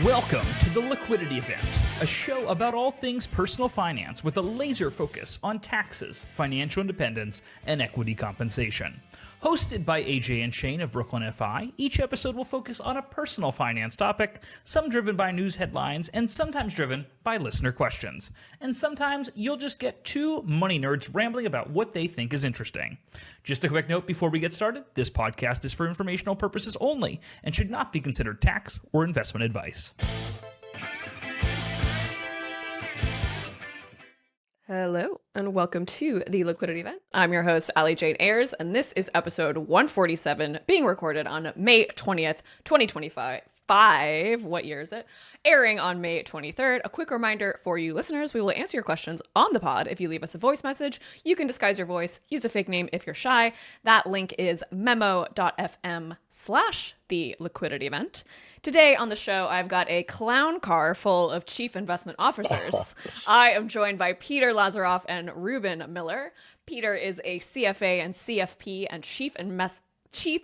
Welcome to the Liquidity Event, a show about all things personal finance with a laser focus on taxes, financial independence, and equity compensation. Hosted by AJ and Shane of Brooklyn FI, each episode will focus on a personal finance topic, some driven by news headlines and sometimes driven by listener questions. And sometimes you'll just get two money nerds rambling about what they think is interesting. Just a quick note before we get started, this podcast is for informational purposes only and should not be considered tax or investment advice. Hello, and welcome to the Liquidity Event. I'm your host, Ali Jane Ayers, and this is episode 147, being recorded on May 20th, 2025. What year is it? Airing on May 23rd. A quick reminder for you listeners, we will answer your questions on the pod. If you leave us a voice message, you can disguise your voice, use a fake name if you're shy. That link is memo.fm/the Liquidity Event. Today on the show, I've got a clown car full of chief investment officers. I am joined by Peter Lazaroff and Rubin Miller. Peter is a CFA and CFP and Chief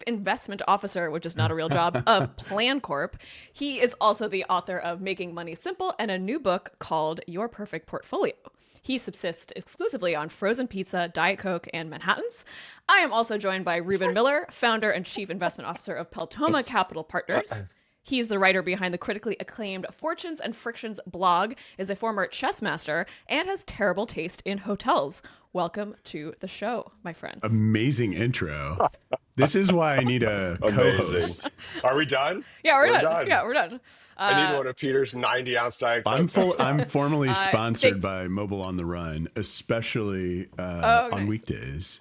Investment Officer, which is not a real job, of Plancorp. He is also the author of Making Money Simple and a new book called Your Perfect Portfolio. He subsists exclusively on frozen pizza, Diet Coke, and Manhattans. I am also joined by Rubin Miller, founder and Chief Investment Officer of Peltoma Capital Partners. He's the writer behind the critically acclaimed Fortunes and Frictions blog, is a former chess master, and has terrible taste in hotels. Welcome to the show, my friends. Amazing intro. This is why I need a co-host. Are we done? Yeah, we're done. Yeah, we're done. I need one of Peter's 90-ounce Diet Coke. I'm formally sponsored by Mobile on the Run, especially on weekdays.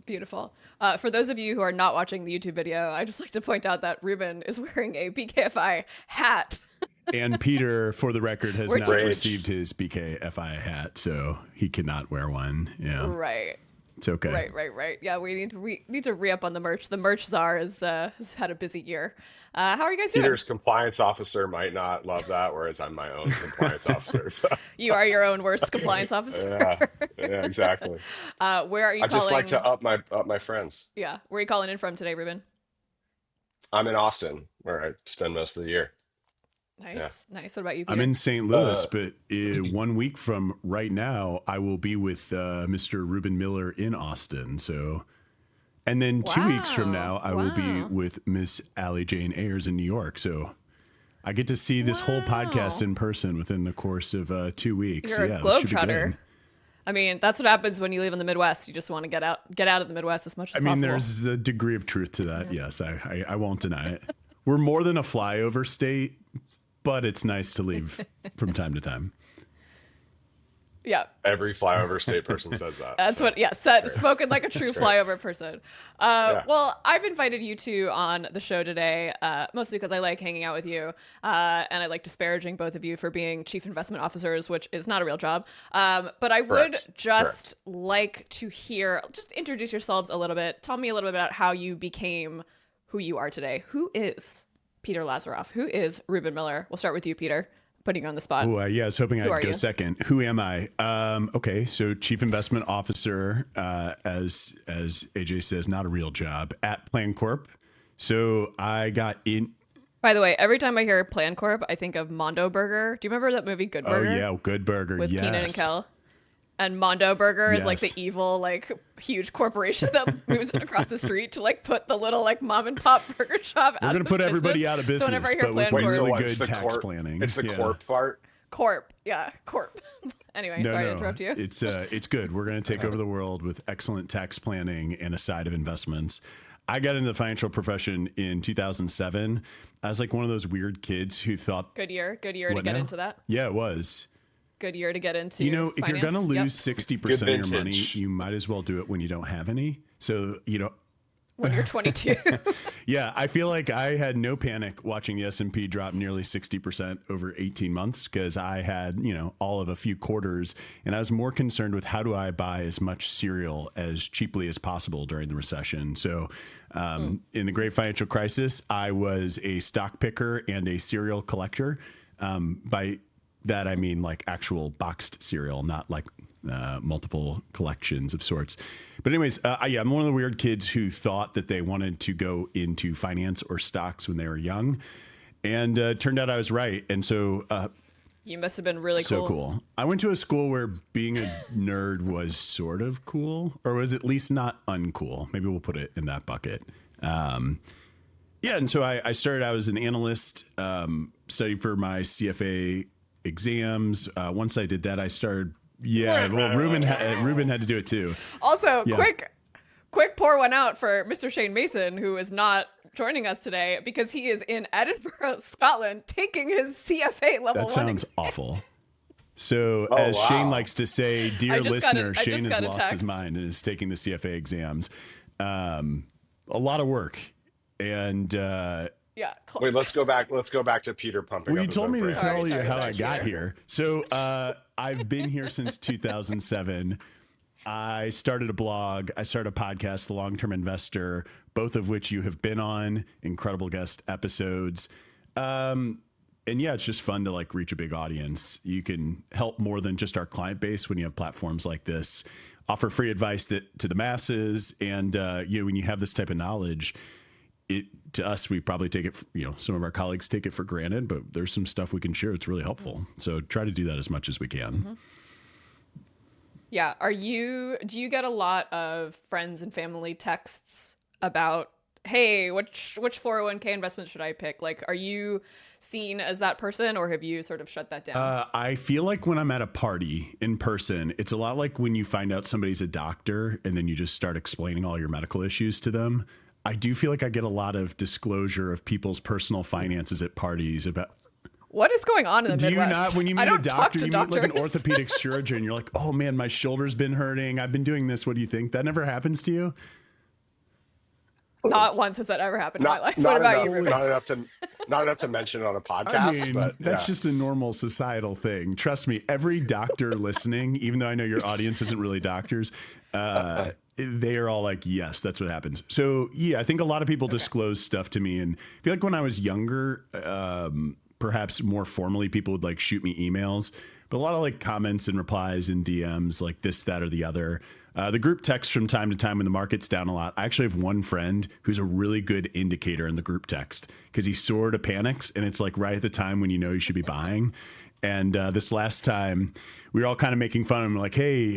Beautiful. For those of you who are not watching the YouTube video, I just like to point out that Rubin is wearing a BKFI hat. And Peter, for the record, has not received his BKFI hat, so he cannot wear one. Yeah, right. It's okay. Right. Yeah, we need to re-up on the merch. The merch czar has had a busy year. How are you guys doing? Peter's compliance officer might not love that, whereas I'm my own compliance officer. So. You are your own worst compliance officer. Yeah, exactly. Where are you? I just like to up my friends. Yeah, where are you calling in from today, Rubin? I'm in Austin, where I spend most of the year. Nice. What about you, Peter? I'm in St. Louis, but 1 week from right now, I will be with Mr. Rubin Miller in Austin. So, and then 2 weeks from now, I will be with Miss Ali Jane Ayers in New York. So, I get to see this whole podcast in person within the course of 2 weeks. You're a globetrotter. I mean, that's what happens when you live in the Midwest. You just want to get out of the Midwest as much as possible. I mean, there's a degree of truth to that. Yes, I won't deny it. We're more than a flyover state, but it's nice to leave from time to time. Yeah. Every flyover state person says that. That's spoken like a true flyover person. Well, I've invited you two on the show today, mostly because I like hanging out with you, and I like disparaging both of you for being chief investment officers, which is not a real job. But I would just like to just introduce yourselves a little bit. Tell me a little bit about how you became who you are today. Who is Peter Lazaroff? Who is Rubin Miller? We'll start with you, Peter. Putting you on the spot. Oh, yeah, I was hoping I'd go second. Who am I? Okay, so Chief Investment Officer, as AJ says, not a real job, at Plancorp. So I got in. By the way, every time I hear Plancorp, I think of Mondo Burger. Do you remember that movie Good Burger? Oh, yeah, Good Burger, with Keenan and Kel. And Mondo Burger is like the evil, huge corporation that moves it across the street to put the little mom and pop burger shop out of business. We're going to put everybody out of business, but with really good tax planning. It's the corp part? Corp. Anyway, sorry to interrupt you. It's good. We're going to take over the world with excellent tax planning and a side of investments. I got into the financial profession in 2007. I was like one of those weird kids who thought... Good year to get into that? Yeah, it was. Good year to get into finance. If you're going to lose 60% of your money, you might as well do it when you don't have any. So, when you're 22. Yeah, I feel like I had no panic watching the S&P drop nearly 60% over 18 months because I had, all of a few quarters, and I was more concerned with how do I buy as much cereal as cheaply as possible during the recession. So in the great financial crisis, I was a stock picker and a cereal collector. By that, I mean actual boxed cereal, not multiple collections of sorts. But anyways, I'm one of the weird kids who thought that they wanted to go into finance or stocks when they were young. And turned out I was right. And so You must have been really so cool. I went to a school where being a nerd was sort of cool, or was at least not uncool. Maybe we'll put it in that bucket. Yeah, and so I started, I was an analyst, studying for my CFA exams. Once I did that, I started, Rubin had to do it too. Also, quick pour one out for Mr. Shane Mason, who is not joining us today because he is in Edinburgh, Scotland, taking his CFA level 1 That sounds exam. awful. So as Shane likes to say, dear listener, Shane has lost his mind and is taking the CFA exams. A lot of work. And wait, let's go back to Peter pumping. Well, up you told me to brand. tell you how I got here. So I've been here since 2007. I started a blog. I started a podcast, The Long-Term Investor, both of which you have been on, incredible guest episodes. And yeah, it's just fun to like reach a big audience. You can help more than just our client base when you have platforms like this, offer free advice to the masses. And when you have this type of knowledge, to us, we probably take it, some of our colleagues take it for granted, but there's some stuff we can share. It's really helpful. So try to do that as much as we can. Mm-hmm. Yeah. Do you get a lot of friends and family texts about, hey, which 401k investment should I pick? Like, are you seen as that person, or have you sort of shut that down? I feel like when I'm at a party in person, it's a lot like when you find out somebody's a doctor and then you just start explaining all your medical issues to them. I do feel like I get a lot of disclosure of people's personal finances at parties about. What is going on in the Do Midwest? you not, when you meet a doctor, you meet like an doctors. orthopedic surgeon, you're like, oh man, my shoulder's been hurting. I've been doing this. What do you think? That never happens to you? Not once has that ever happened in my life. What about you, Rubin? Not enough to mention it on a podcast. I mean, but that's just a normal societal thing. Trust me, every doctor listening, even though I know your audience isn't really doctors, they are all like, yes, that's what happens. So yeah, I think a lot of people disclose stuff to me, and I feel like when I was younger, perhaps more formally, people would like shoot me emails, but a lot of like comments and replies and DMs, like this, that, or the other. The group text from time to time when the market's down a lot. I actually have one friend who's a really good indicator in the group text because he sort of panics, and it's like right at the time when you know you should be buying. And this last time, we were all kind of making fun of him, like, hey,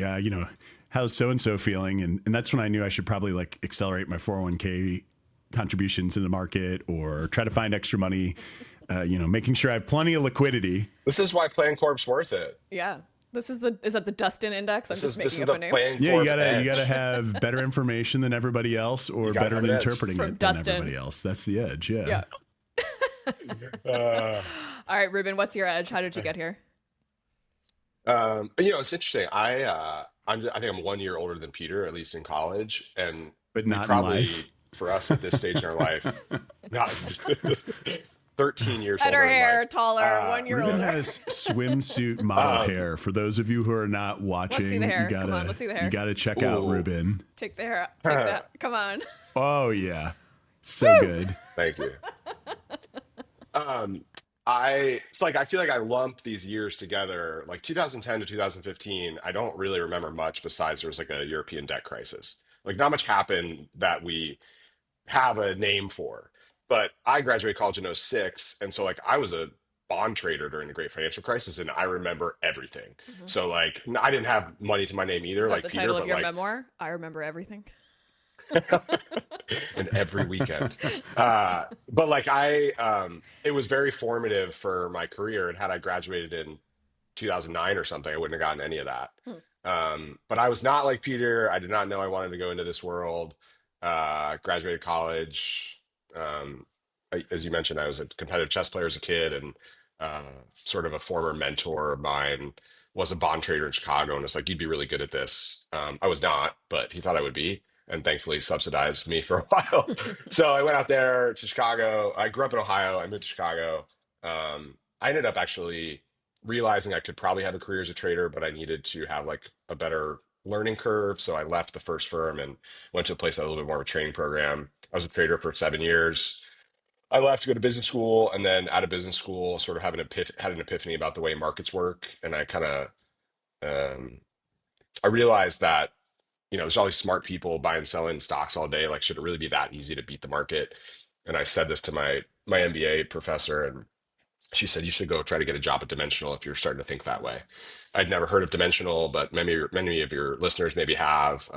how's so-and-so feeling? And that's when I knew I should probably like accelerate my 401k contributions in the market or try to find extra money, making sure I have plenty of liquidity. This is why Plancorp's worth it. Yeah. Is that the Dustin Index? I'm just making up a name. Yeah, you gotta have better information than everybody else, or better at interpreting it than everybody else. That's the edge. Yeah. All right, Rubin, what's your edge? How did you get here? It's interesting. I think I'm 1 year older than Peter, at least in college, and but not probably in life. For us at this stage in our life, not 13 years better older hair, in life. taller, 1 year Rubin older. has swimsuit model hair. For those of you who are not watching, Let's see the hair. you gotta Come on, let's see the hair. You gotta check out Rubin. Take the hair out. Take that. Come on. Oh yeah, so good. Thank you. I feel like I lump these years together. Like 2010 to 2015, I don't really remember much besides there was like a European debt crisis. Like not much happened that we have a name for. But I graduated college in '06, and so like I was a bond trader during the great financial crisis, and I remember everything. Mm-hmm. So like I didn't have money to my name either, Is that like the Peter. title of but your like memoir? I remember everything. And every weekend. But like it was very formative for my career. And had I graduated in 2009 or something, I wouldn't have gotten any of that. But I was not like Peter. I did not know I wanted to go into this world. Graduated college. As you mentioned, I was a competitive chess player as a kid, and sort of a former mentor of mine was a bond trader in Chicago, and it's like, you'd be really good at this. I was not, but he thought I would be, and thankfully subsidized me for a while. So I went out there to Chicago. I grew up in Ohio. I moved to Chicago. I ended up actually realizing I could probably have a career as a trader, but I needed to have like a better learning curve. So I left the first firm and went to a place that had a little bit more of a training program. I was a trader for 7 years. I left to go to business school, and then out of business school, sort of had an epiphany about the way markets work. And I kind of, I realized that, there's all these smart people buying and selling stocks all day. Like, should it really be that easy to beat the market? And I said this to my my MBA professor, and she said you should go try to get a job at Dimensional if you're starting to think that way. I'd never heard of Dimensional, but many of your listeners maybe have.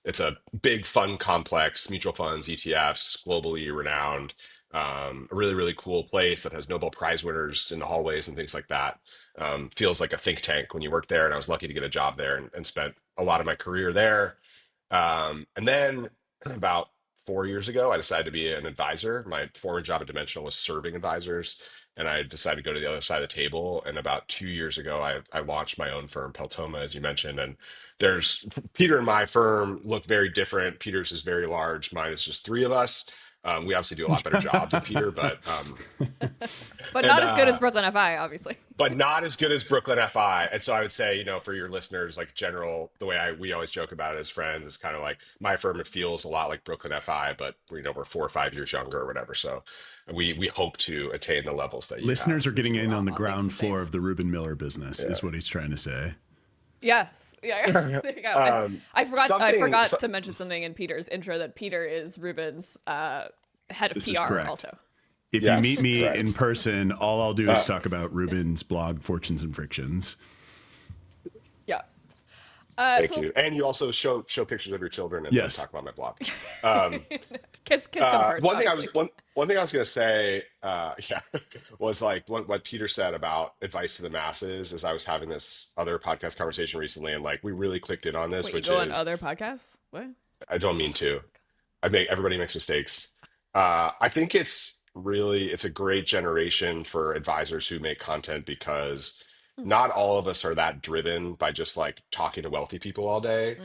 It's a big fund complex, mutual funds, ETFs, globally renowned, a really, really cool place that has Nobel Prize winners in the hallways and things like that. Feels like a think tank when you work there. And I was lucky to get a job there and spent a lot of my career there. And then about 4 years ago, I decided to be an advisor. My former job at Dimensional was serving advisors, and I decided to go to the other side of the table. And about 2 years ago, I launched my own firm, Peltoma, as you mentioned. And there's Peter and my firm look very different. Peter's is very large. Mine is just three of us. We obviously do a lot better job than Peter, but but not as good as Brooklyn FI, obviously. but not as good as Brooklyn FI. And so I would say, for your listeners, like general, the way we always joke about it as friends is kind of like my firm. It feels a lot like Brooklyn FI, but we're 4 or 5 years younger or whatever. So we hope to attain the levels that you listeners have. are getting in on the ground floor of the Rubin Miller business, is what he's trying to say. Yes. Yeah. There you go. I forgot to mention something in Peter's intro, that Peter is Rubin's head of PR also. If you meet me in person, all I'll do is talk about Rubin's blog, Fortunes and Frictions. Yeah. Thank you. And you also show pictures of your children and then talk about my blog. Kids come first. One thing I was going to say, was like what Peter said about advice to the masses. As I was having this other podcast conversation recently, and like we really clicked in on this. Wait, you go on other podcasts? What? I don't mean to. Everybody makes mistakes. I think it's a great generation for advisors who make content, because not all of us are that driven by just like talking to wealthy people all day.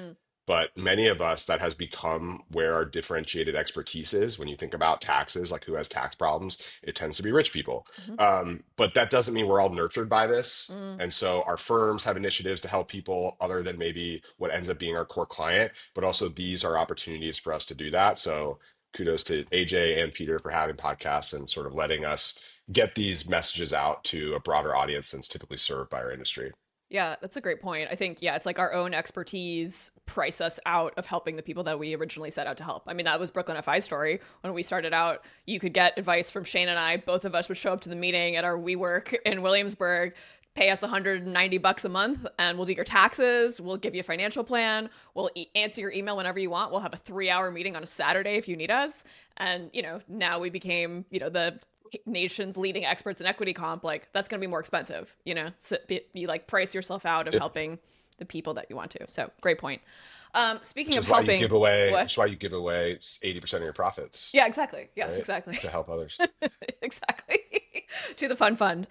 But many of us, that has become where our differentiated expertise is. When you think about taxes, like who has tax problems, it tends to be rich people. But that doesn't mean we're all nurtured by this. And so our firms have initiatives to help people other than maybe what ends up being our core client. But also these are opportunities for us to do that. So kudos to AJ and Peter for having podcasts and sort of letting us get these messages out to a broader audience than's typically served by our industry. Yeah, that's a great point. I think, it's like our own expertise price us out of helping the people that we originally set out to help. I mean, that was Brooklyn FI's story. When we started out, you could get advice from Shane and I. Both of us would show up to the meeting at our WeWork in Williamsburg, pay us $190 a month, and we'll do your taxes. We'll give you a financial plan. We'll answer your email whenever you want. We'll have a 3-hour meeting on a Saturday if you need us. And, now we became, the nation's leading experts in equity comp. Like, that's going to be more expensive, so you like price yourself out of helping the people that you want to. So great point. Speaking of helping, that's why you give away 80% of your profits. Yeah, exactly. Yes, right? Exactly. To help others. Exactly. To the fund.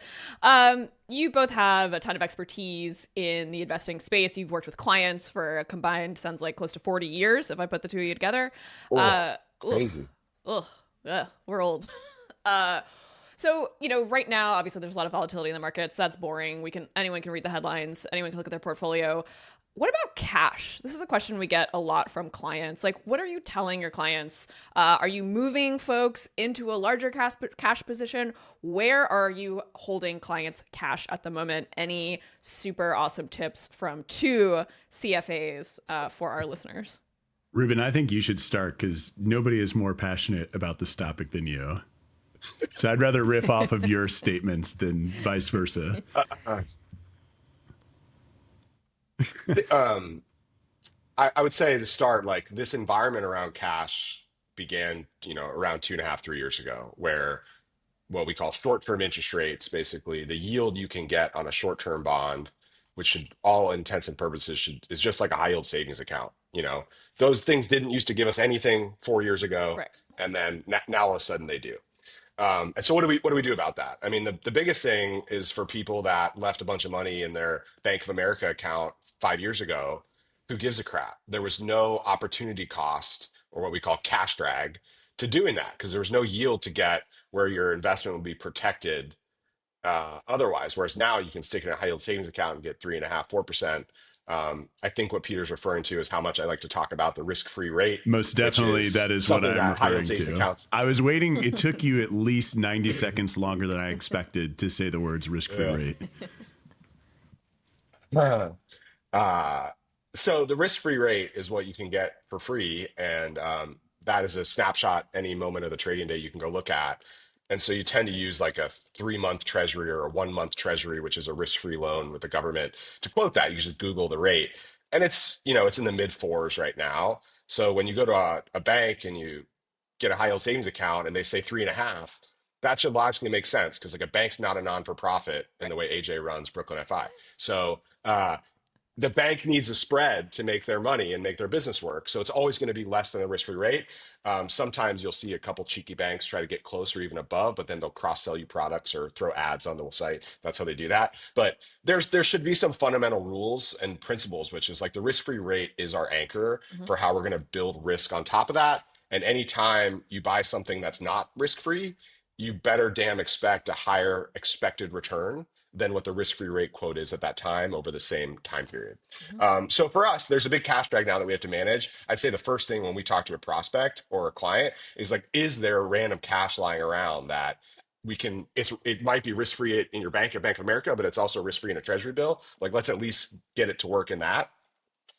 You both have a ton of expertise in the investing space. You've worked with clients for a combined, sounds like close to 40 years, if I put the two of you together. Crazy. We're old. So, right now, obviously there's a lot of volatility in the markets. That's boring. Anyone can read the headlines. Anyone can look at their portfolio. What about cash? This is a question we get a lot from clients. Like, what are you telling your clients? Are you moving folks into a larger cash position? Where are you holding clients' cash at the moment? Any super awesome tips from two CFAs for our listeners? Rubin, I think you should start, because nobody is more passionate about this topic than you. So I'd rather riff off of your statements than vice versa. I would say to start, like, this environment around cash began, around 2.5, 3 years ago, where what we call short-term interest rates, basically the yield you can get on a short-term bond, which should, all intents and purposes, is just like a high-yield savings account. Those things didn't used to give us anything 4 years ago, right. And then now all of a sudden they do. And so what do we do about that? I mean, the biggest thing is for people that left a bunch of money in their Bank of America account 5 years ago, who gives a crap? There was no opportunity cost, or what we call cash drag, to doing that, because there was no yield to get where your investment would be protected otherwise. Whereas now you can stick in a high yield savings account and get 3.5%, 4%. I think what Peter's referring to is how much I like to talk about the risk-free rate. Most definitely, that is what I'm referring to. Accounts. I was waiting. It took you at least 90 seconds longer than I expected to say the words risk-free rate. So the risk-free rate is what you can get for free, and that is a snapshot any moment of the trading day you can go look at. And so you tend to use like a 3-month treasury or a 1-month treasury, which is a risk-free loan with the government. To quote that, you just Google the rate. And it's in the mid fours right now. So when you go to a bank and you get a high yield savings account and they say 3.5, that should logically make sense because like a bank's not a non-for-profit in the way AJ runs Brooklyn FI. So the bank needs a spread to make their money and make their business work. So it's always going to be less than a risk-free rate. Sometimes you'll see a couple cheeky banks try to get close or even above, but then they'll cross-sell you products or throw ads on the site. That's how they do that. But there should be some fundamental rules and principles, which is like the risk-free rate is our anchor for how we're going to build risk on top of that. And anytime you buy something that's not risk-free, you better damn expect a higher expected return than what the risk-free rate quote is at that time over the same time period. So for us, there's a big cash drag now that we have to manage. I'd say the first thing when we talk to a prospect or a client is like, is there random cash lying around that we can, it might be risk-free in your bank at Bank of America, but it's also risk-free in a treasury bill. Like, let's at least get it to work in that.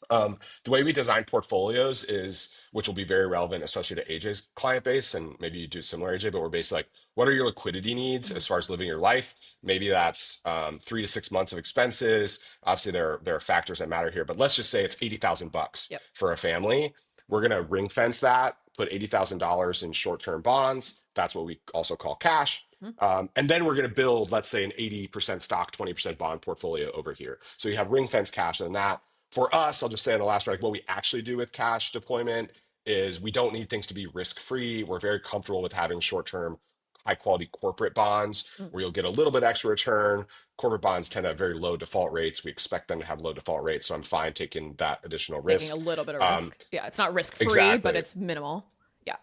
The way we design portfolios is, which will be very relevant, especially to AJ's client base, and maybe you do similar, AJ, but we're basically like, what are your liquidity needs as far as living your life? Maybe that's 3 to 6 months of expenses. Obviously, there are factors that matter here, but let's just say it's $80,000 Yep. for a family. We're going to ring fence that, put $80,000 in short-term bonds. That's what we also call cash. And then we're going to build, let's say, an 80% stock, 20% bond portfolio over here. So you have ring fence cash and that. For us, I'll just say on the last one, like what we actually do with cash deployment is we don't need things to be risk-free. We're very comfortable with having short-term, high-quality corporate bonds where you'll get a little bit extra return. Corporate bonds tend to have very low default rates. We expect them to have low default rates, so I'm fine taking that additional risk. Taking a little bit of risk. Yeah, it's not risk-free, exactly. but it's minimal. Yeah,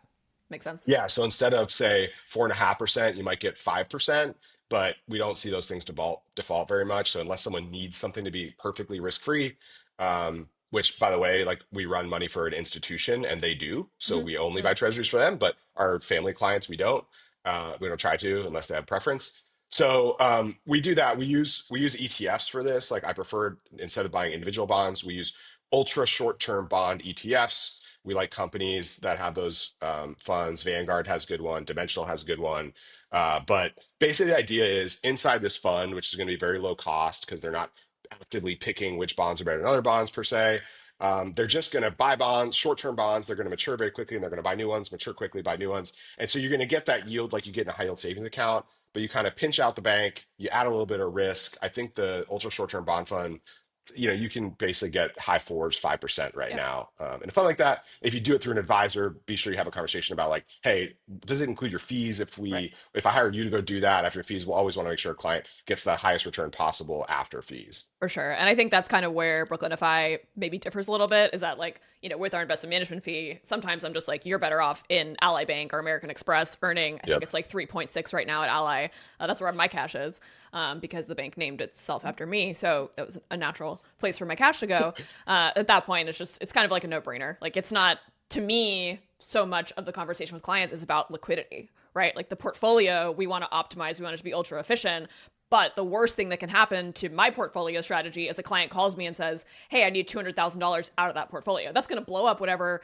makes sense. Yeah, so instead of say 4.5%, you might get 5%, but we don't see those things default very much. So unless someone needs something to be perfectly risk-free, which by the way, like we run money for an institution and they do, so we only buy treasuries for them, but our family clients, we don't try to unless they have preference. So we do that. We use ETFs for this. Like I prefer, instead of buying individual bonds, we use ultra short-term bond ETFs. We like companies that have those funds. Vanguard has a good one. Dimensional has a good one. But basically the idea is inside this fund, which is going to be very low cost because they're not actively picking which bonds are better than other bonds per se. They're just going to buy bonds, short-term bonds. They're going to mature very quickly and they're going to buy new ones, mature quickly, buy new ones. And so you're going to get that yield like you get in a high yield savings account, but you kind of pinch out the bank, you add a little bit of risk. I think the ultra short-term bond fund, you can basically get high fours, 5% right now. And a fund like that, if you do it through an advisor, be sure you have a conversation about like, hey, does it include your fees? If I hired you to go do that after fees, we'll always want to make sure a client gets the highest return possible after fees. For sure. And I think that's kind of where Brooklyn FI maybe differs a little bit, is that like, with our investment management fee, sometimes I'm just like, you're better off in Ally Bank or American Express earning, I think it's like 3.6 right now at Ally. That's where my cash is, because the bank named itself after me. So it was a natural place for my cash to go. At that point, it's kind of like a no-brainer. Like it's not, to me, so much of the conversation with clients is about liquidity, right? Like the portfolio, we want to optimize, we want it to be ultra efficient. But the worst thing that can happen to my portfolio strategy is a client calls me and says, hey, I need $200,000 out of that portfolio. That's going to blow up whatever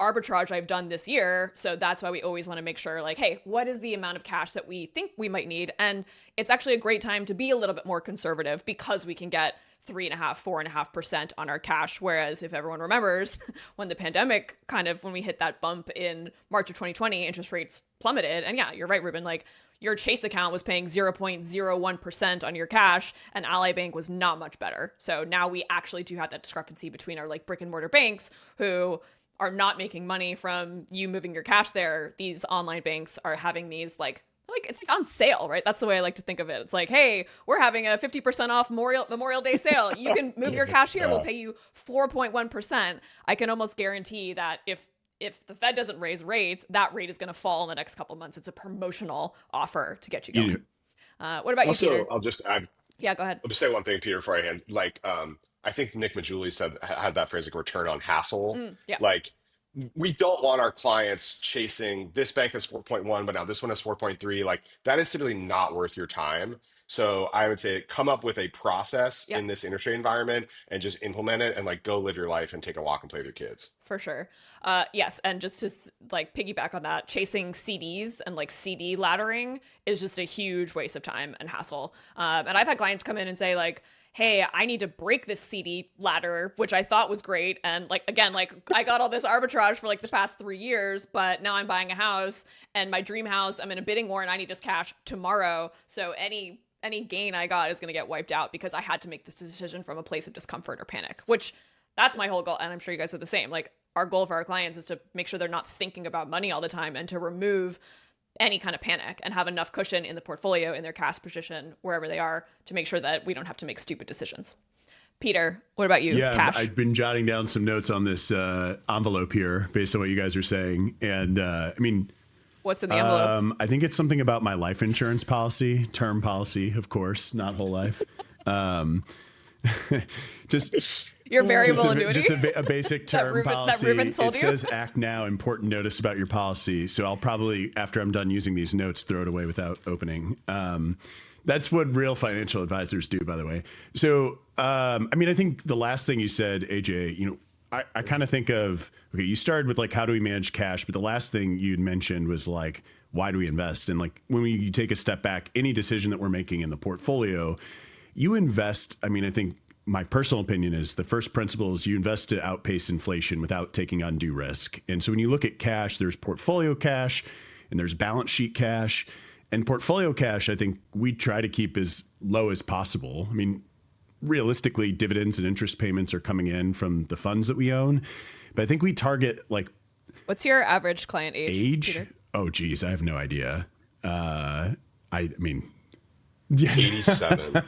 arbitrage I've done this year. So that's why we always want to make sure like, hey, what is the amount of cash that we think we might need? And it's actually a great time to be a little bit more conservative because we can get 3.5%, 4.5% on our cash. Whereas if everyone remembers when the pandemic when we hit that bump in March of 2020, interest rates plummeted. And yeah, you're right, Rubin, like your Chase account was paying 0.01% on your cash and Ally Bank was not much better. So now we actually do have that discrepancy between our like brick and mortar banks who are not making money from you moving your cash there. These online banks are having these like it's like on sale, right? That's the way I like to think of it. It's like, hey, we're having a 50% off Memorial Day sale. You can move your cash here. We'll pay you 4.1%. I can almost guarantee that if the Fed doesn't raise rates, that rate is going to fall in the next couple of months. It's a promotional offer to get you going. What about you, Peter? I'll just add. Yeah, go ahead. I'll just say one thing, Peter, before I hand. Like, I think Nick Majuli had that phrase like return on hassle. Yeah. Like, we don't want our clients chasing this bank is 4.1, but now this one is 4.3. Like that is typically not worth your time. So I would say come up with a process Yeah, in this industry environment and just implement it and like go live your life and take a walk and play with your kids. for sure. Yes, and just to like piggyback on that, chasing CDs and like CD laddering is just a huge waste of time and hassle. And I've had clients come in and say like, hey, I need to break this CD ladder, which I thought was great. And like, again, like I got all this arbitrage for like the past 3 years, but now I'm buying a house and my dream house, I'm in a bidding war and I need this cash tomorrow. So any gain I got is going to get wiped out because I had to make this decision from a place of discomfort or panic, which that's my whole goal. And I'm sure you guys are the same. Like our goal for our clients is to make sure they're not thinking about money all the time and to remove any kind of panic and have enough cushion in the portfolio, in their cash position, wherever they are, to make sure that we don't have to make stupid decisions. Peter, what about you? Yeah, Cash? I've been jotting down some notes on this envelope here based on what you guys are saying. And I mean, What's in the envelope? I think it's something about my life insurance policy, term policy, of course, not whole life. Just Your variable annuity? Just a basic term policy. That Rubin sold it you? says act now, important notice about your policy. So I'll probably, after I'm done using these notes, throw it away without opening. That's what real financial advisors do, by the way. So, I mean, I think the last thing you said, AJ, you know, I kind of think of, okay, you started with like, how do we manage cash? But the last thing you'd mentioned was like, why do we invest? And like, when you take a step back, any decision that we're making in the portfolio, you invest. I mean, I think my personal opinion is the first principle is you invest to outpace inflation without taking undue risk. And so when you look at cash, there's portfolio cash and there's balance sheet cash. And portfolio cash, I think we try to keep as low as possible. I mean, realistically, dividends and interest payments are coming in from the funds that we own. But I think we target like... What's your average client age? Peter? Oh, geez, I have no idea. I mean... 87.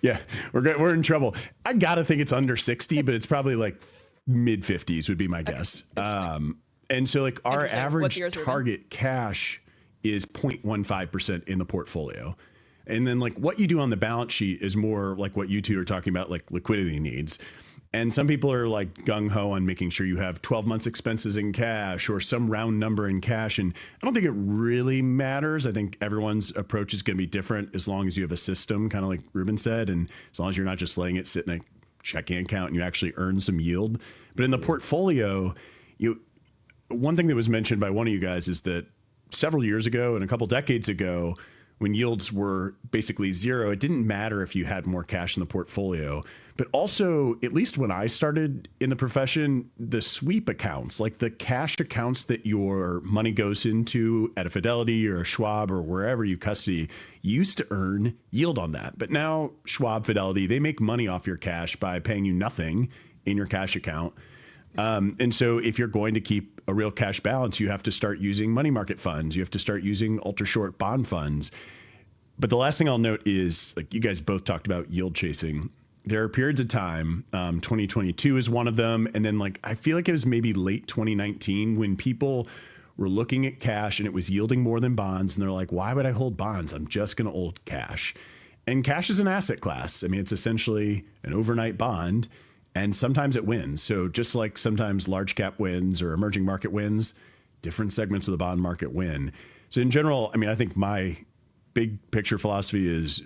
Yeah, we're in trouble. I gotta think it's under 60, but it's probably like mid 50s would be my guess. And so like our average target cash is 0.15% in the portfolio. And then like what you do on the balance sheet is more like what you two are talking about, like liquidity needs. And some people are like gung ho on making sure you have 12 months expenses in cash or some round number in cash. And I don't think it really matters. I think everyone's approach is going to be different as long as you have a system, kind of like Rubin said, and as long as you're not just letting it sit in a checking account and you actually earn some yield. But in the portfolio, one thing that was mentioned by one of you guys is that several years ago and a couple decades ago, when yields were basically zero, it didn't matter if you had more cash in the portfolio. But also, at least when I started in the profession, the sweep accounts, like the cash accounts that your money goes into at a Fidelity or a Schwab or wherever you custody, used to earn yield on that. But now Schwab, Fidelity, they make money off your cash by paying you nothing in your cash account. And so if you're going to keep a real cash balance, you have to start using money market funds. You have to start using ultra short bond funds. But the last thing I'll note is, like you guys both talked about yield chasing. There are periods of time, 2022 is one of them. And then like, I feel like it was maybe late 2019 when people were looking at cash and it was yielding more than bonds. And they're like, why would I hold bonds? I'm just going to hold cash. And cash is an asset class. I mean, it's essentially an overnight bond. And sometimes it wins. So just like sometimes large cap wins or emerging market wins, different segments of the bond market win. So in general, I mean, I think my big picture philosophy is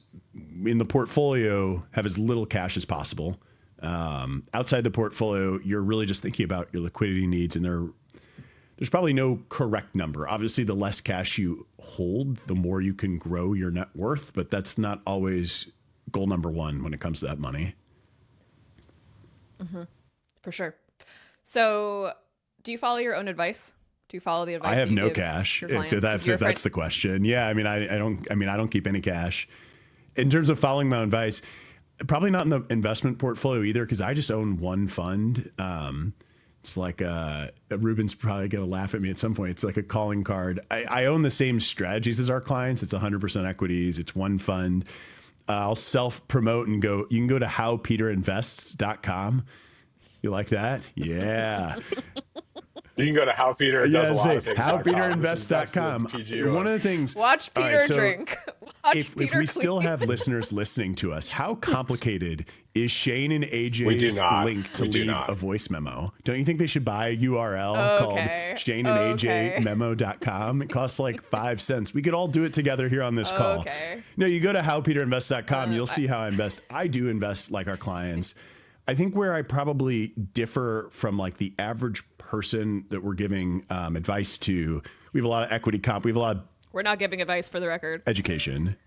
in the portfolio, have as little cash as possible. Outside the portfolio, you're really just thinking about your liquidity needs, and there's probably no correct number. Obviously, the less cash you hold, the more you can grow your net worth, but that's not always goal number one when it comes to that money. Mm-hmm. For sure. So do you follow your own advice? Do you follow the advice? I have no cash. If that's the question. Yeah. I mean, I don't keep any cash. In terms of following my own advice, probably not in the investment portfolio either, because I just own one fund. It's like Rubin's probably going to laugh at me at some point. It's like a calling card. I own the same strategies as our clients. It's 100% equities. It's one fund. I'll self-promote and go, you can go to howpeterinvests.com. You like that? Yeah. You can go to howpeter does a lot of things. Howpeterinvests.com. One of the things. Watch Peter drink. if we still have listeners listening to us, how complicated is Shane and AJ's link to leave a voice memo? Don't you think they should buy a URL called shaneandajmemo.com? It costs like 5 cents. We could all do it together here on this call. No, you go to howpeterinvests.com. You'll see how I invest. I do invest like our clients. I think where I probably differ from like the average person that we're giving advice to, we have a lot of equity comp. We have a lot of We're not giving advice for the record. Education.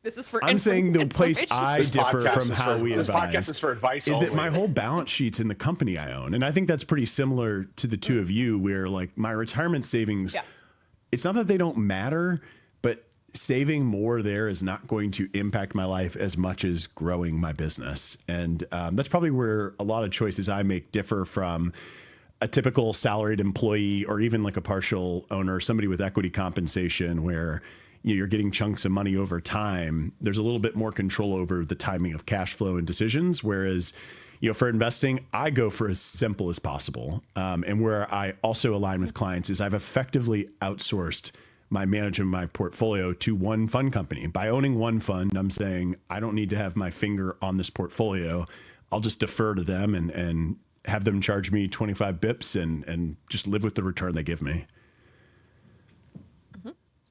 This is for I'm saying the place I differ from how we advise. This podcast is for advice is only. that my whole balance sheet's in the company I own. And I think that's pretty similar to the two of you, where like my retirement savings, it's not that they don't matter, but saving more there is not going to impact my life as much as growing my business. And that's probably where a lot of choices I make differ from a typical salaried employee or even like a partial owner, somebody with equity compensation where you're getting chunks of money over time. There's a little bit more control over the timing of cash flow and decisions. Whereas, for investing, I go for as simple as possible. And where I also align with clients is I've effectively outsourced my management of my portfolio to one fund company. By owning one fund, I'm saying I don't need to have my finger on this portfolio. I'll just defer to them and have them charge me 25 bips and just live with the return they give me.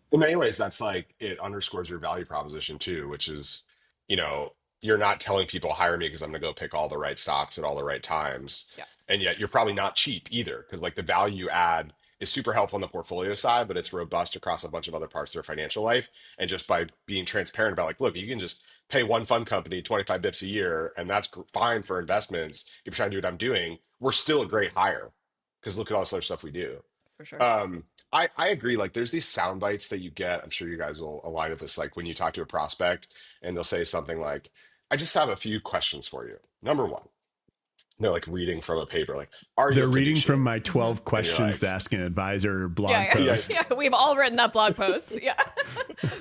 In many ways, that's like, it underscores your value proposition too, which is, you're not telling people hire me because I'm going to go pick all the right stocks at all the right times. Yeah. And yet you're probably not cheap either, because like the value you add is super helpful on the portfolio side, but it's robust across a bunch of other parts of their financial life. And just by being transparent about like, look, you can just pay one fund company 25 bips a year, and that's fine for investments. If you're trying to do what I'm doing, we're still a great hire, because look at all this other stuff we do. For sure. I agree. Like there's these sound bites that you get. I'm sure you guys will align with this. Like when you talk to a prospect and they'll say something like, I just have a few questions for you. Number one, they're like reading from a paper. Like, they're reading from my 12 questions to ask an advisor blog post. Yeah, we've all written that blog post. Yeah.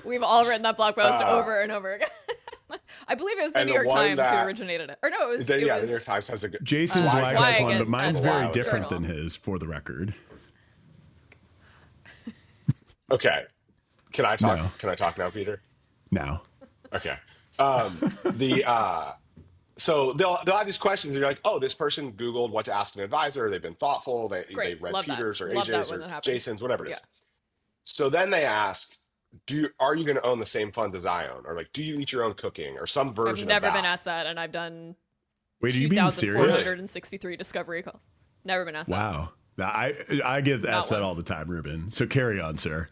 We've all written that blog post over and over again. I believe it was the New York Times who originated it. Or no, it was the New York Times has a good Jason Zweig has one, but mine's very different than his, for the record. Okay. Can I talk? No. Can I talk now, Peter? No. Okay. So they'll have these questions, and you're like, oh, this person Googled what to ask an advisor. They've been thoughtful. They read Love Peter's that. or Love AJ's that or Jason's, whatever it is. Yeah. So then they ask, are you going to own the same funds as I own? Or like, do you eat your own cooking or some version of that? I've never been asked that, and I've done Wait, are you being serious? 2,463 discovery calls. Never been asked that. Wow. I get asked that all the time, Rubin. So carry on, sir.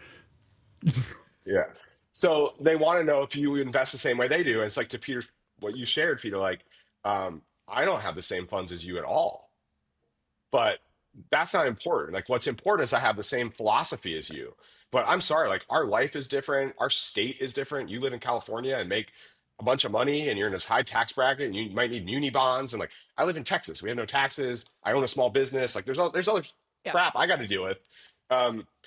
Yeah. So they want to know if you invest the same way they do. And it's like, to Peter, what you shared, Peter, like, I don't have the same funds as you at all. But that's not important. Like, what's important is I have the same philosophy as you. But I'm sorry, like, our life is different. Our state is different. You live in California and make a bunch of money, and you're in this high tax bracket, and you might need muni bonds. And like, I live in Texas. We have no taxes. I own a small business. Like, there's other crap I got to deal with.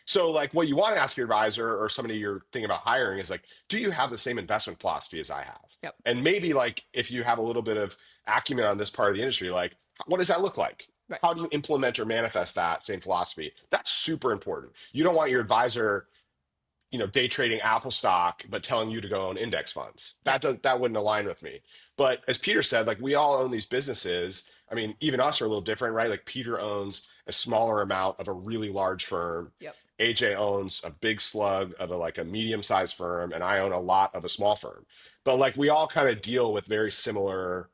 So like, what you want to ask your advisor or somebody you're thinking about hiring is like, do you have the same investment philosophy as I have? Yep. And maybe like, if you have a little bit of acumen on this part of the industry, like, what does that look like? Right. How do you implement or manifest that same philosophy? That's super important. You don't want your advisor, day trading Apple stock, but telling you to go own index funds. That wouldn't align with me. But as Peter said, like, we all own these businesses. I mean, even us are a little different, right? Like, Peter owns a smaller amount of a really large firm. Yep. AJ owns a big slug of a medium-sized firm, and I own a lot of a small firm. But like, we all kind of deal with very similar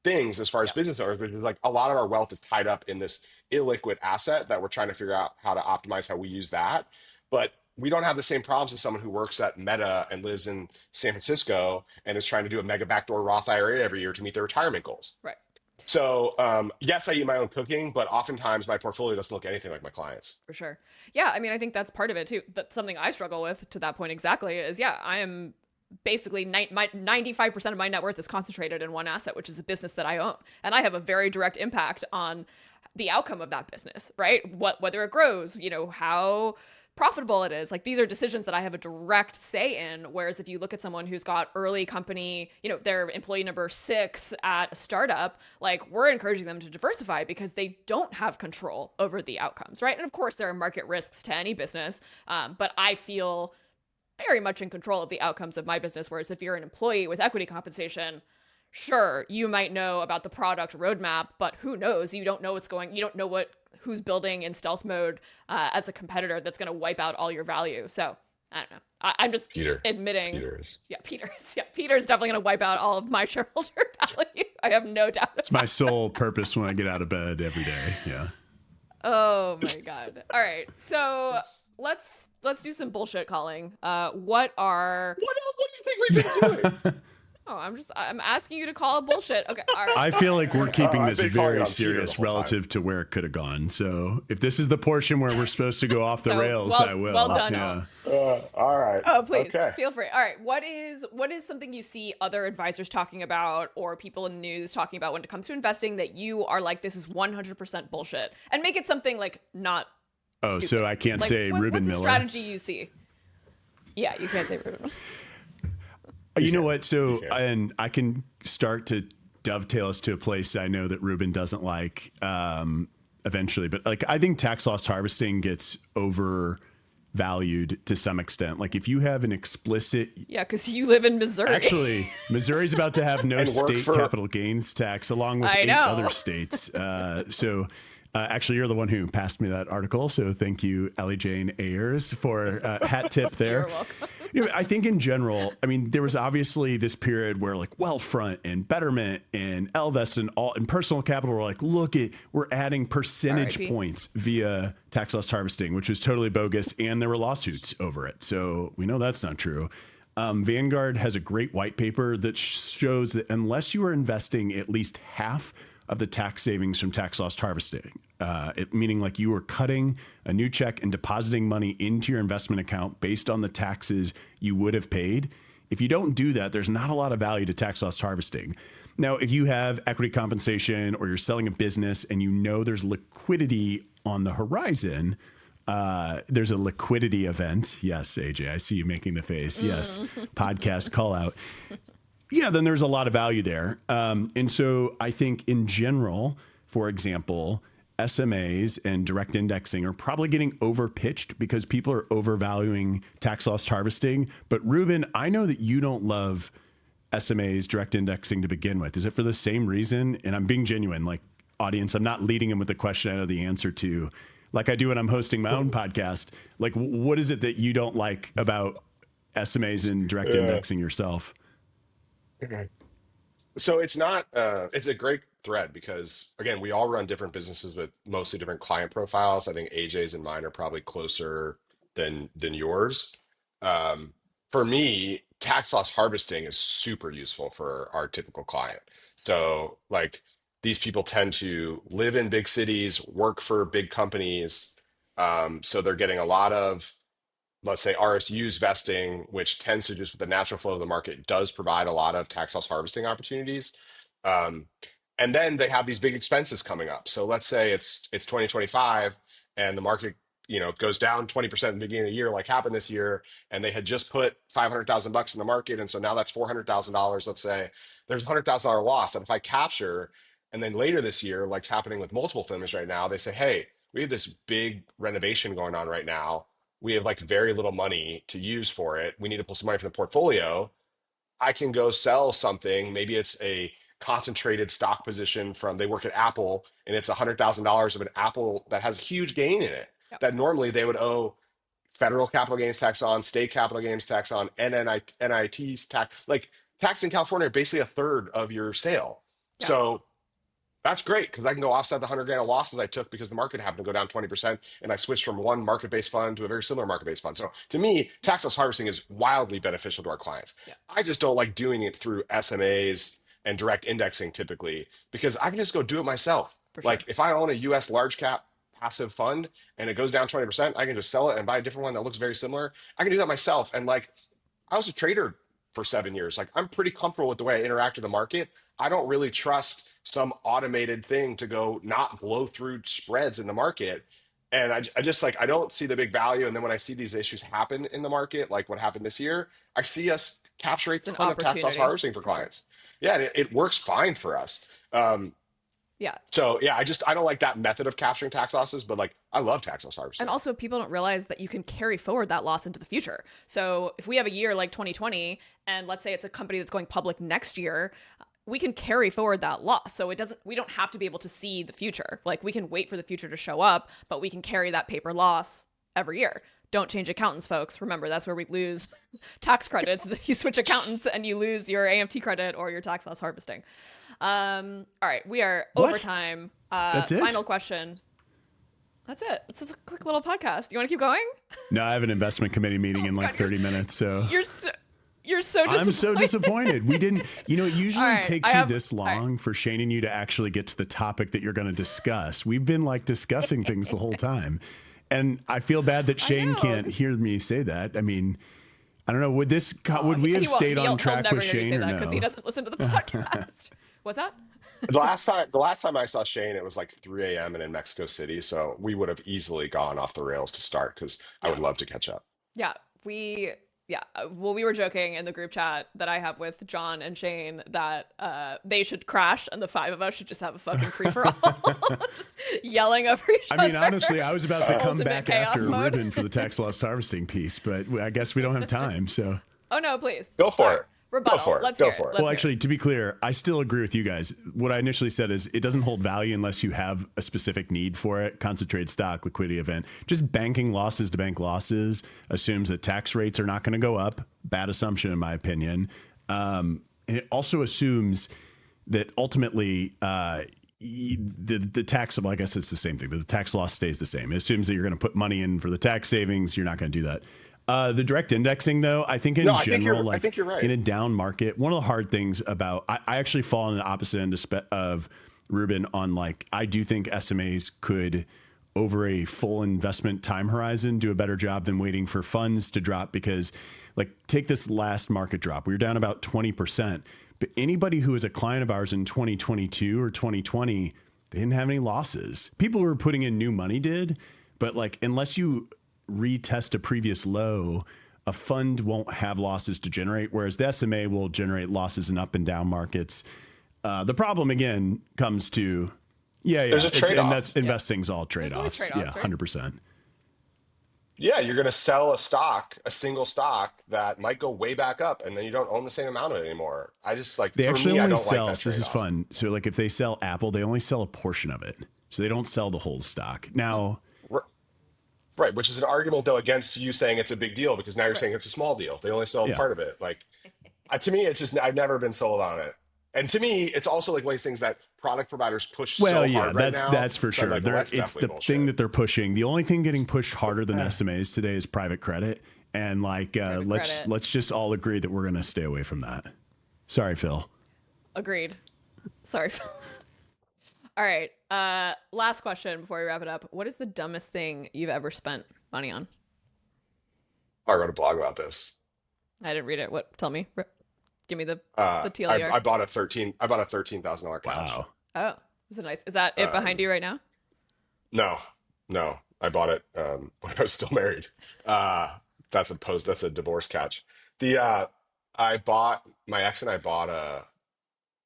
things as far as business owners, which is like, a lot of our wealth is tied up in this illiquid asset that we're trying to figure out how to optimize how we use that. But we don't have the same problems as someone who works at Meta and lives in San Francisco and is trying to do a mega backdoor Roth IRA every year to meet their retirement goals. Right. So yes, I eat my own cooking, but oftentimes my portfolio doesn't look anything like my clients. For sure. Yeah. I mean, I think that's part of it too. That's something I struggle with to that point exactly is, I am basically 95% of my net worth is concentrated in one asset, which is the business that I own. And I have a very direct impact on the outcome of that business, right? Whether it grows, how profitable it is. Like, these are decisions that I have a direct say in. Whereas if you look at someone who's got early company, they're employee number 6 at a startup, like, we're encouraging them to diversify because they don't have control over the outcomes, right? And of course there are market risks to any business. But I feel very much in control of the outcomes of my business. Whereas if you're an employee with equity compensation, sure, you might know about the product roadmap, but who knows? You don't know you don't know who's building in stealth mode as a competitor that's going to wipe out all your value. So I don't know. I'm just admitting. Peter's definitely going to wipe out all of my shareholder value. I have no doubt. It's my sole purpose when I get out of bed every day. Yeah. Oh my God. All right. So let's do some bullshit calling. What do you think we've been doing? Oh, I'm asking you to call it bullshit. Okay. All right. I feel like we're keeping this very on serious Peter the whole relative to where it could have gone. So if this is the portion where we're supposed to go off the rails, I will. Well done. Yeah. All right. Oh, please Okay. feel free. All right. What is something you see other advisors talking about or people in the news talking about when it comes to investing that you are like, this is 100% bullshit, and make it something like not. Oh, stupid. so I can't say Rubin what's Miller. What's a strategy you see? Yeah, you can't say Rubin Miller. You know what? So, and I can start to dovetail us to a place I know that Rubin doesn't like eventually, but like I think tax loss harvesting gets overvalued to some extent. Like if you have an explicit, yeah, because you live in Missouri. Actually, Missouri's about to have no state capital gains tax, along with 8 other states. Actually, you're the one who passed me that article, so thank you, Ellie Jane Ayers, for hat tip there. You're welcome. I think in general, I mean, there was obviously this period where like Wealthfront and Betterment and Ellevest and Personal Capital were like, we're adding percentage points via tax loss harvesting, which was totally bogus, and there were lawsuits over it. So we know that's not true. Vanguard has a great white paper that shows that unless you are investing at least half of the tax savings from tax loss harvesting, meaning like you are cutting a new check and depositing money into your investment account based on the taxes you would have paid. If you don't do that, there's not a lot of value to tax loss harvesting. Now, if you have equity compensation or you're selling a business and you know there's liquidity on the horizon, there's a liquidity event. Yes, AJ, I see you making the face. Yes, podcast call out. Yeah, then there's a lot of value there. And so I think in general, for example, SMAs and direct indexing are probably getting overpitched because people are overvaluing tax loss harvesting. But Rubin, I know that you don't love SMAs, direct indexing to begin with. Is it for the same reason? And I'm being genuine, like audience, I'm not leading them with a question I know the answer to, like I do when I'm hosting my own podcast. Like, what is it that you don't like about SMAs and direct indexing yourself? Okay. So it's not, it's a great thread because again, we all run different businesses with mostly different client profiles. I think AJ's and mine are probably closer than yours. For me, tax loss harvesting is super useful for our typical client. So like these people tend to live in big cities, work for big companies. So they're getting a lot of, let's say, RSUs vesting, which tends to just with the natural flow of the market does provide a lot of tax loss harvesting opportunities. And then they have these big expenses coming up. So let's say it's 2025 and the market, goes down 20% at the beginning of the year, like happened this year, and they had just put $500,000 in the market. And so now that's $400,000, let's say. There's a $100,000 loss that if I capture, and then later this year, like's happening with multiple firms right now, they say, hey, we have this big renovation going on right now. We have like very little money to use for it. We need to pull some money from the portfolio. I can go sell something. Maybe it's a concentrated stock position they work at Apple, and it's $100,000 of an Apple that has a huge gain in it that normally they would owe federal capital gains tax on, state capital gains tax on, and NIT's tax. Like tax in California are basically a third of your sale. Yeah. So that's great because I can go offset the $100,000 of losses I took because the market happened to go down 20% and I switched from one market-based fund to a very similar market-based fund. So to me, tax loss harvesting is wildly beneficial to our clients. Yeah. I just don't like doing it through SMAs and direct indexing typically because I can just go do it myself. Like if I own a US large cap passive fund and it goes down 20%, I can just sell it and buy a different one that looks very similar. I can do that myself. And like I was a trader for 7 years. Like I'm pretty comfortable with the way I interact with the market. I don't really trust some automated thing to go not blow through spreads in the market. And I just like, I don't see the big value. And then when I see these issues happen in the market, like what happened this year, I see us capture a ton of tax loss harvesting for clients. Yeah, it works fine for us. Yeah. So yeah, I don't like that method of capturing tax losses, but like I love tax loss harvesting. And also, people don't realize that you can carry forward that loss into the future. So if we have a year like 2020, and let's say it's a company that's going public next year, we can carry forward that loss. So we don't have to be able to see the future. Like, we can wait for the future to show up, but we can carry that paper loss every year. Don't change accountants, folks. Remember, that's where we lose tax credits, is if you switch accountants and you lose your AMT credit or your tax loss harvesting. All right, we are overtime. That's it? Final question. That's it. It's just a quick little podcast. You want to keep going? No, I have an investment committee meeting in like 30 minutes. So You're so disappointed. I'm so disappointed. We didn't, it usually All right, takes you this long for Shane and you to actually get to the topic that you're going to discuss. We've been like discussing things the whole time. And I feel bad that Shane can't hear me say that. I mean, I don't know. Would we have stayed on track with Shane or no? Because he doesn't listen to the podcast. What's that? The last time I saw Shane, it was like 3 a.m. and in Mexico City. So we would have easily gone off the rails to start because I would love to catch up. Yeah, well, we were joking in the group chat that I have with John and Shane that they should crash and the five of us should just have a fucking free for all, just yelling over each other. I mean, honestly, I was about to come Ultimate back chaos after mode. Rubin for the tax loss harvesting piece, but I guess we don't have time. So Oh no, please Go for All it. Rebuttal. Go for it. Let's Go hear for it. Let's hear well, actually, to be clear, I still agree with you guys. What I initially said is it doesn't hold value unless you have a specific need for it. Concentrated stock, liquidity event. Just banking losses to bank losses assumes that tax rates are not going to go up. Bad assumption, in my opinion. And it also assumes that ultimately the tax, well, I guess it's the same thing. The tax loss stays the same. It assumes that you're going to put money in for the tax savings. You're not going to do that. The direct indexing, though, I think I think you're right. In a down market, one of the hard things about I actually fall on the opposite end of Rubin on I do think SMAs could, over a full investment time horizon, do a better job than waiting for funds to drop because take this last market drop. We were down about 20%. But anybody who was a client of ours in 2022 or 2020, they didn't have any losses. People who were putting in new money did, but unless you retest a previous low, a fund won't have losses to generate, whereas the SMA will generate losses in up and down markets. The problem again comes to There's a trade-off. and that's investing's all trade-offs. trade-offs, Yeah, right? 100%. Yeah, you're going to sell a single stock that might go way back up, and then you don't own the same amount of it anymore. I just They for actually me, I only don't sell. like that This is trade-off. fun. So if they sell Apple, they only sell a portion of it. So they don't sell the whole stock. Now, Right, which is an argument though against you saying it's a big deal because now you're saying it's a small deal. They only sell part of it. To me, it's just I've never been sold on it. And to me, it's also one of these things that product providers push so hard right now. That's for sure. That's It's the definitely bullshit. thing that they're pushing. The only thing getting pushed harder than SMAs today is private credit. And let's just all agree that we're going to stay away from that. Sorry, Phil. Agreed. Sorry, Phil. All right. Last question before we wrap it up. What is the dumbest thing you've ever spent money on? I wrote a blog about this. I didn't read it. What? Tell me. Give me the TLDR. I bought a $13,000 couch. Wow. Oh, is it nice? Is that it behind you right now? No. I bought it when I was still married. That's a divorce couch. My ex and I bought a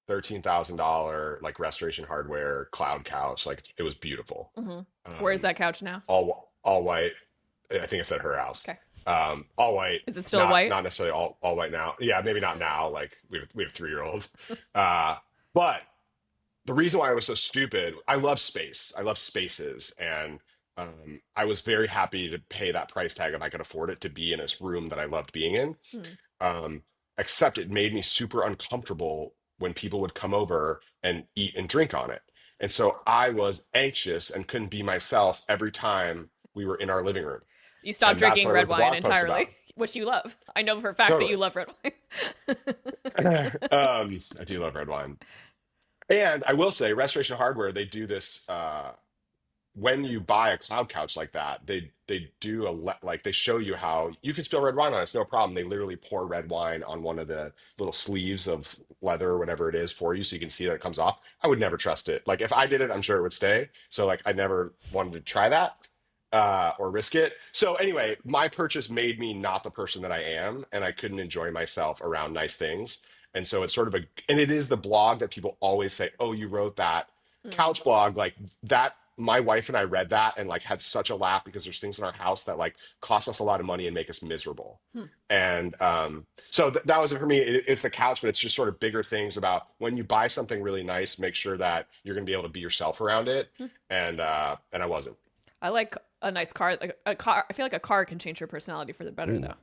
$13,000 restoration hardware cloud couch. It was beautiful. Mm-hmm. Where's that couch now? All white. I think it's at her house. Okay. All white. Is it still white? Not necessarily all white now. Yeah, maybe not now. We have a 3-year-old. But the reason why I was so stupid, I love space. I love spaces, and I was very happy to pay that price tag if I could afford it to be in this room that I loved being in. Except it made me super uncomfortable when people would come over and eat and drink on it. And so I was anxious and couldn't be myself every time we were in our living room. You stopped drinking red wine entirely, about. which you love. I know for a fact that you love red wine. I do love red wine. And I will say, Restoration Hardware, they do this when you buy a cloud couch like that, they do they show you how you can spill red wine on it. It's no problem. They literally pour red wine on one of the little sleeves of leather or whatever it is for you, so you can see that it comes off. I would never trust it. If I did it, I'm sure it would stay. So I never wanted to try that or risk it. So anyway, my purchase made me not the person that I am, and I couldn't enjoy myself around nice things. And so it's and it is the blog that people always say, oh, you wrote that couch blog, like that, my wife and I read that and like had such a laugh because there's things in our house that like cost us a lot of money and make us miserable. And so that was it for me. It's the couch, but it's just sort of bigger things about when you buy something really nice, make sure that you're going to be able to be yourself around it. And I wasn't. I like a nice car. Like a car, I feel like a car can change your personality for the better, though.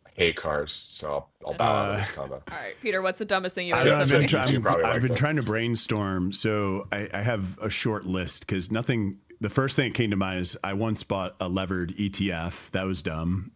I hate cars, so I'll bow out of this combo. All right, Peter, what's the dumbest thing you've I ever don't- said? I've to been, me? trying, I've been trying to brainstorm, so I have a short list because nothing. The first thing that came to mind is I once bought a levered ETF. That was dumb.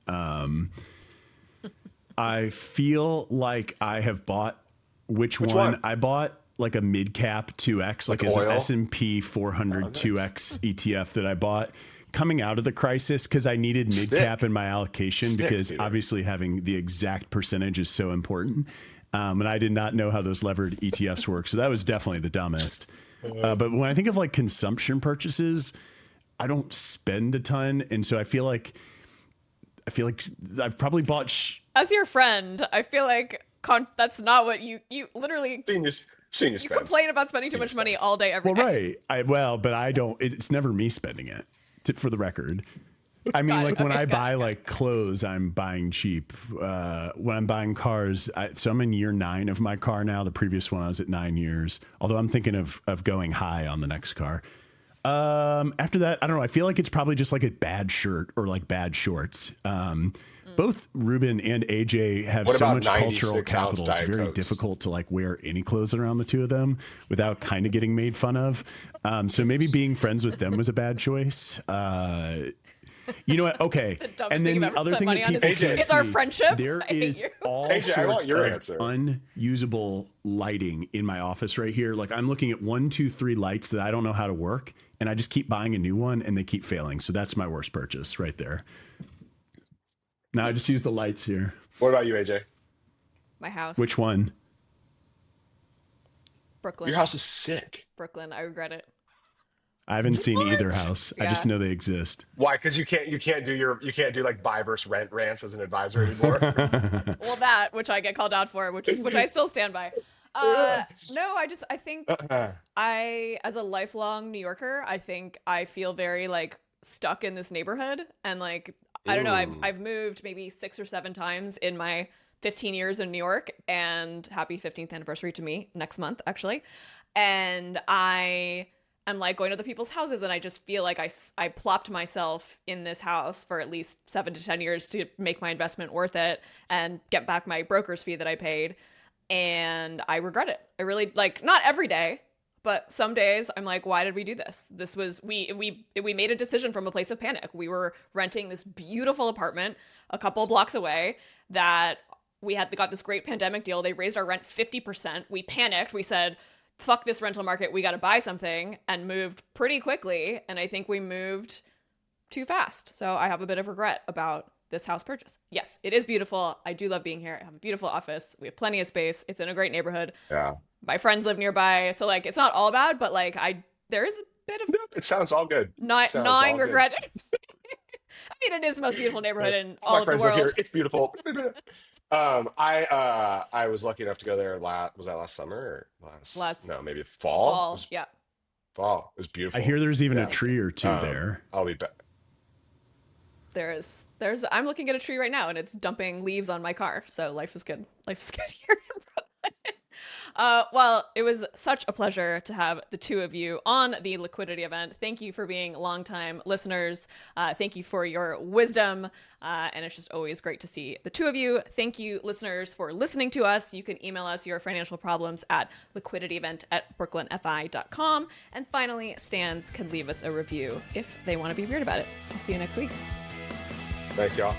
I feel like I have bought which one? I bought like a mid cap 2x, like as an S&P 400 2x ETF that I bought coming out of the crisis because I needed mid cap in my allocation because obviously having the exact percentage is so important. And I did not know how those levered ETFs work. So that was definitely the dumbest. But when I think of like consumption purchases, I don't spend a ton. And so I feel like I've probably bought. As your friend, I feel like that's not what you literally. You complain about spending too much money all day, every day. Right. But I don't. It's never me spending it. For the record, I mean, when I buy like clothes, I'm buying cheap. When I'm buying cars, so I'm in year 9 of my car now. The previous one I was at 9 years. Although I'm thinking of going high on the next car. After that, I don't know. I feel like it's probably just like a bad shirt or like bad shorts. Both Rubin and AJ have so much cultural capital. It's very difficult to like wear any clothes around the two of them without kind of getting made fun of. So maybe being friends with them was a bad choice. You know what? Okay. And then the other thing that people can't is see, our friendship. there is all sorts of unusable lighting in my office right here. Like I'm looking at 1, 2, 3 lights that I don't know how to work, and I just keep buying a new one, and they keep failing. So that's my worst purchase right there. Now I just use the lights here. What about you, AJ? My house. Which one? Brooklyn. Your house is sick. Brooklyn. I regret it. I haven't seen either house. Yeah. I just know they exist. Why? Because you can't do like buy versus rent rants as an advisor anymore. Well, that which I get called out for, which I still stand by. No, I think I, as a lifelong New Yorker, I think I feel very like stuck in this neighborhood, and like I don't know, I've moved maybe 6 or 7 times in my 15 years in New York, and happy 15th anniversary to me next month, actually. And I'm like going to the people's houses, and I just feel like I plopped myself in this house for at least 7 to 10 years to make my investment worth it and get back my broker's fee that I paid. And I regret it. I really, like, not every day, but some days I'm like, why did we do this? This was, we made a decision from a place of panic. We were renting this beautiful apartment a couple blocks away that we got this great pandemic deal. They raised our rent 50%. We panicked. We said, fuck this rental market. We got to buy something, and moved pretty quickly. And I think we moved too fast. So I have a bit of regret about this house purchase. Yes, it is beautiful. I do love being here. I have a beautiful office. We have plenty of space. It's in a great neighborhood. Yeah. My friends live nearby. So like, it's not all bad, but like there is a bit of it sounds all good. Gnawing regret. I mean, it is the most beautiful neighborhood in all of the world. My friends live here. It's beautiful. I was lucky enough to go there was that last summer or no, maybe fall? Yeah. Fall. It was beautiful. I hear there's even a tree or two there. I'll be back. There's I'm looking at a tree right now, and it's dumping leaves on my car. So life is good. Life is good here in Brooklyn. Well, it was such a pleasure to have the two of you on the Liquidity Event. Thank you for being longtime listeners. Thank you for your wisdom. And it's just always great to see the two of you. Thank you, listeners, for listening to us. You can email us your financial problems at liquidityevent@brooklynfi.com. And finally, Stans can leave us a review if they want to be weird about it. I'll see you next week. Nice, y'all.